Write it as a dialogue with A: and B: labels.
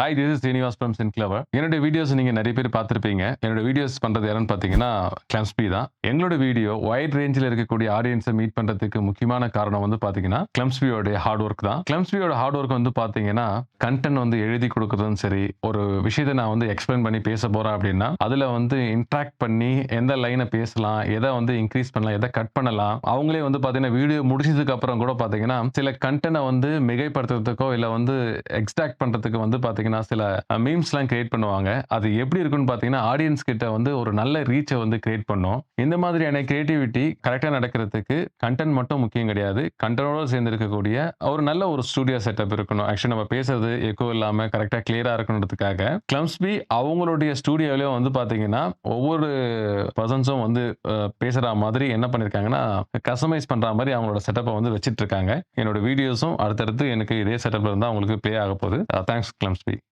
A: Hi this is Srinivas from Sinclover. என்னோட videos நீங்க நெறைய பேர் பார்த்திருப்பீங்க. என்னோட வீடியோஸ் பண்றது யாருன்னு பார்த்தீங்கன்னா, கிளம்ஸ்பி தான். எங்களோட வீடியோ வைட் ரேஞ்சில இருக்கக்கூடிய ஆடியன்ஸ மீட் பண்றதுக்கு முக்கியமான காரணம் வந்து பார்த்தீங்கன்னா, கிளம்ஸ்பியோடைய ஹார்ட் ஒர்க் தான். கிளம்ஸ்பியோட ஹார்ட் ஒர்க் வந்து பார்த்தீங்கன்னா, கன்டென்ட் வந்து எழுதி குடுக்குறதும் சரி, ஒரு விஷயத்த நான் வந்து எக்ஸ்பிளைன் பண்ணி பேச போறேன் அப்படின்னா, அதுல வந்து இன்டராக்ட் பண்ணி எந்த லைன பேசலாம், எத வந்து இன்கிரீஸ் பண்ணலாம், எத கட் பண்ணலாம். அவங்களே வந்து பார்த்தீங்கன்னா, வீடியோ முடிச்சதுக்கு அப்புறம் கூட பார்த்தீங்கன்னா, சில கன்டென்ட்ட வந்து மிகைப்படுத்துறதுக்கோ, இல்ல வந்து எக்ஸ்ட்ராக்ட் பண்றதுக்கு வந்து பார்த்தீங்கன்னா, சில மீம்ஸ்லாம் கிரியேட் பண்ணுவாங்க. அது எப்படி இருக்குன்னு பார்த்தீங்கன்னா, ஆடியன்ஸ் கிட்ட வந்து ஒரு நல்ல ரீச்ச வந்து கிரியேட் பண்ணும். இந்த மாதிரியான கிரியேட்டிவிட்டி கரெக்ட்டா நடக்கிறதுக்கு கன்டென்ட் மட்டும் முக்கியம் கிடையாது. கன்டென்ட்டோட சேர்ந்து இருக்கக்கூடிய ஒரு நல்ல ஒரு ஸ்டுடியோ செட்டப் இருக்கணும். ஆக்சுவலா நம்ம பேசுறது எக்கோ இல்லாம கரெக்ட்டா கிளியரா இருக்கணுன்றதுக்காக, கிளம்ஸ்பி அவங்களுடைய ஸ்டுடியோலயும் வந்து பார்த்தீங்கன்னா, ஒவ்வொரு பெர்சன்ஸும் வந்து பேசுற மாதிரி என்ன பண்ணியிருக்காங்கன்னா, கஸ்டமைஸ் பண்ற மாரி அவங்களோட செட்டப்ப வந்து வச்சுட்டு இருக்காங்க. என்னோட வீடியோஸும் அடுத்தடுத்து எனக்கு இதே செட்டப்ல இருந்தா உங்களுக்கு ப்ளே ஆகப்போது. தேங்க்ஸ் கிளம்ஸ்பி.